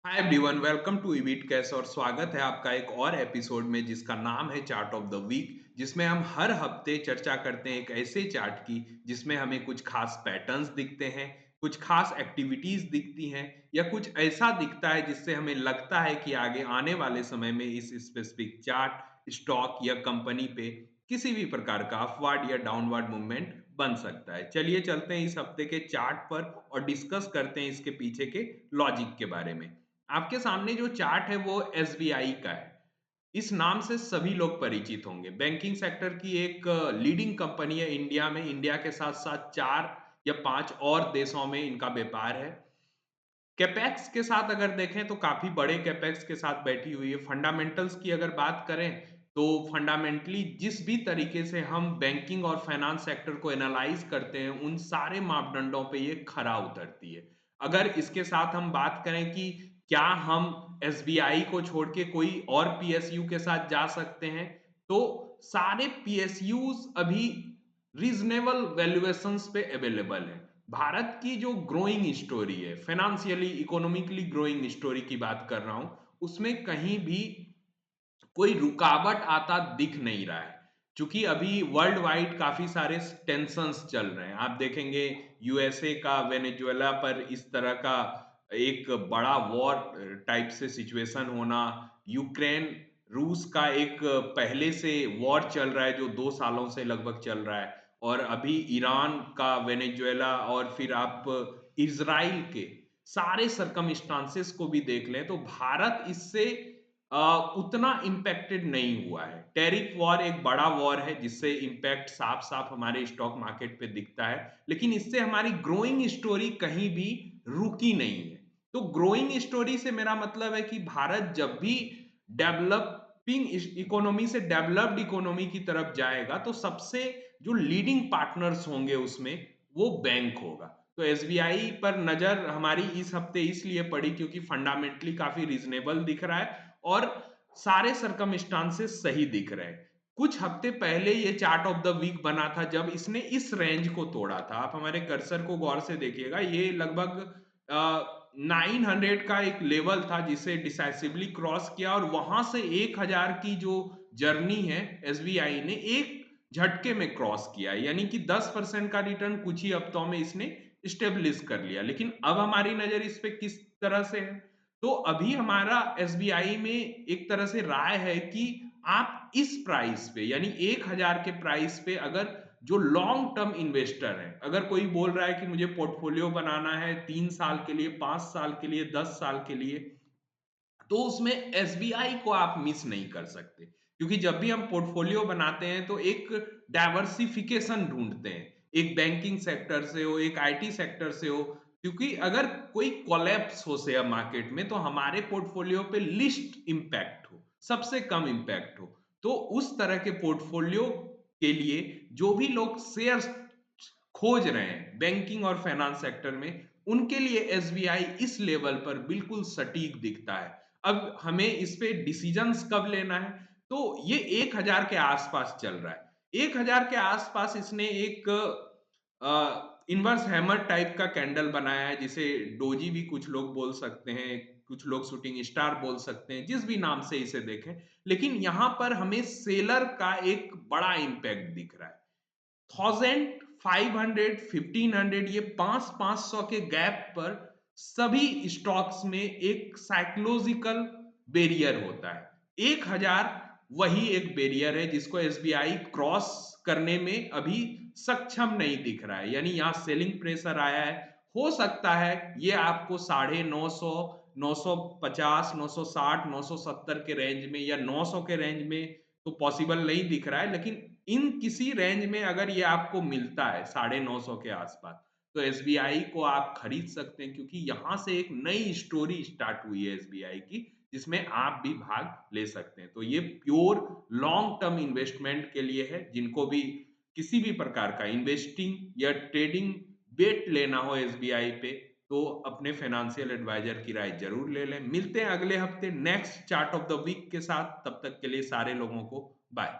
Hi everyone, welcome to इविट कैश और स्वागत है आपका एक और एपिसोड में जिसका नाम है चार्ट ऑफ द वीक, जिसमें हम हर हफ्ते चर्चा करते हैं एक ऐसे चार्ट की जिसमें हमें कुछ खास पैटर्न्स दिखते हैं, कुछ खास एक्टिविटीज दिखती हैं या कुछ ऐसा दिखता है जिससे हमें लगता है कि आगे आने वाले समय में इस स्पेसिफिक चार्ट, स्टॉक या कंपनी पे किसी भी प्रकार का अपवार्ड या डाउनवर्ड मूवमेंट बन सकता है। चलिए चलते हैं इस हफ्ते के चार्ट पर और डिस्कस करते हैं इसके पीछे के लॉजिक के बारे में। आपके सामने जो चार्ट है वो एसबीआई का है। इस नाम से सभी लोग परिचित होंगे। बैंकिंग सेक्टर की एक लीडिंग कंपनी है इंडिया में। इंडिया के साथ-साथ 4 या 5 और देशों में इनका व्यापार है। कैपेक्स के साथ अगर देखें तो काफ़ी बड़े कैपेक्स के साथ बैठी हुई है। फंडामेंटल्स की अगर बात करें तो फंडामेंटली जिस भी तरीके से हम बैंकिंग और फाइनेंस सेक्टर को एनालाइज़ करते हैं, उन सारे मापदंडों पे ये खरा उतरती है। अगर इसके साथ हम बात करें कि क्या हम एसबीआई को छोड़ के कोई और पीएसयू के साथ जा सकते हैं, तो सारे पीएसयूज़ अभी रीज़नेबल वैल्यूएशंस पे अवेलेबल हैं। भारत की जो ग्रोइंग स्टोरी है, फाइनेंशियली इकोनॉमिकली ग्रोइंग स्टोरी की बात कर रहा हूँ, उसमें कहीं भी कोई रुकावट आता दिख नहीं रहा है। चूँकि अभी वर्ल्ड वाइड काफ़ी सारे टेंशन्स चल रहे हैं। आप देखेंगे यूएसए का वेनेजुएला पर इस तरह का एक बड़ा वॉर टाइप से सिचुएशन होना, यूक्रेन रूस का एक पहले से वॉर चल रहा है जो 2 सालों से लगभग चल रहा है और अभी ईरान का वेनेजुएला और फिर आप इज़राइल के सारे सर्कमस्टांसेस को भी देख लें तो भारत इससे उतना इम्पैक्टेड नहीं हुआ है। टैरिफ वॉर एक बड़ा वॉर है जिससे इम्पैक्ट साफ-साफ हमारे स्टॉक मार्केट पे दिखता है, लेकिन इससे हमारी ग्रोइंग स्टोरी कहीं भी रुकी नहीं है। तो ग्रोइंग स्टोरी से मेरा मतलब है कि भारत जब भी डेवलपिंग इकोनॉमी से डेवलप्ड इकोनॉमी की तरफ जाएगा, तो सबसे जो लीडिंग पार्टनर्स होंगे उसमें, वो बैंक होगा। तो एसबीआई पर नज़र हमारी इस हफ्ते इसलिए पड़ी क्योंकि फंडामेंटली काफ़ी रीज़नेबल दिख रहा है और सारे सर्कमस्टांसेस सही दिख रहे हैं। कुछ हफ्ते पहले ये चार्ट ऑफ द वीक बना था जब इसने इस रेंज को तोड़ा था। आप हमारे कर्सर को गौर से देखिएगा, ये लगभग 900 का एक लेवल था जिसे डिसाइसिवली क्रॉस किया और वहां से 1000 की जो जर्नी है एसबीआई ने एक झटके में क्रॉस किया, यानी कि 10% का रिटर्न कुछ ही हफ्तों में इसने स्टेब्लिश कर लिया। लेकिन अब हमारी नजर इस पे किस तरह से है, तो अभी हमारा एसबीआई में एक तरह से राय है कि आप इस प्राइस पे यानी 1000 के प्राइस पे अगर जो लॉन्ग टर्म इन्वेस्टर है, अगर कोई बोल रहा है कि मुझे पोर्टफोलियो बनाना है 3 साल के लिए, 5 साल के लिए, 10 साल के लिए, तो उसमें एसबीआई को आप मिस नहीं कर सकते। क्योंकि जब भी हम पोर्टफोलियो बनाते हैं तो एक डाइवर्सिफिकेशन ढूंढते हैं, एक बैंकिंग सेक्टर से हो, एक आईटी सेक्टर से हो, क्योंकि अगर कोई कोलैप्स हो शेयर मार्केट में तो हमारे पोर्टफोलियो पे लिस्ट इंपैक्ट हो, सबसे कम इंपैक्ट हो। तो उस तरह के पोर्टफोलियो के लिए जो भी लोग शेयर्स खोज रहे हैं बैंकिंग और फाइनेंस सेक्टर में, उनके लिए एसबीआई इस लेवल पर बिल्कुल सटीक दिखता है। अब हमें इस पे डिसीजंस कब लेना है, तो ये 1000 के आसपास चल रहा है। 1000 के आसपास इसने एक इनवर्स हैमर टाइप का कैंडल बनाया है जिसे डोजी भी कुछ लोग बोल सकते हैं, कुछ लोग शूटिंग स्टार बोल सकते हैं, जिस भी नाम से इसे देखें। लेकिन यहाँ पर हमें सेलर का एक बड़ा इम्पैक्ट दिख रहा है। 1500 1500 ये 500 के गैप पर सभी स्टॉक्स में एक साइकोलॉजिकल बैरियर होता है। 1000 वही एक बैरियर है जिसको एसबीआई क्रॉस करने में अभी सक्षम नहीं दिख रहा है, यानी यहाँ सेलिंग प्रेशर आया है। हो सकता है ये आपको 950 950 960 970 के रेंज में या 900 के रेंज में तो पॉसिबल नहीं दिख रहा है, लेकिन इन किसी रेंज में अगर ये आपको मिलता है 950 के आसपास, तो एसबीआई को आप खरीद सकते हैं क्योंकि यहाँ से एक नई स्टोरी स्टार्ट हुई है एसबीआई की, जिसमें आप भी भाग ले सकते हैं। तो ये प्योर लॉन्ग टर्म इन्वेस्टमेंट के लिए है, जिनको भी किसी भी प्रकार का इन्वेस्टिंग या ट्रेडिंग बेट लेना हो एसबीआई पे, तो अपने फाइनेंशियल एडवाइजर की राय ज़रूर ले लें। मिलते हैं अगले हफ्ते next chart of the week के साथ, तब तक के लिए सारे लोगों को बाय।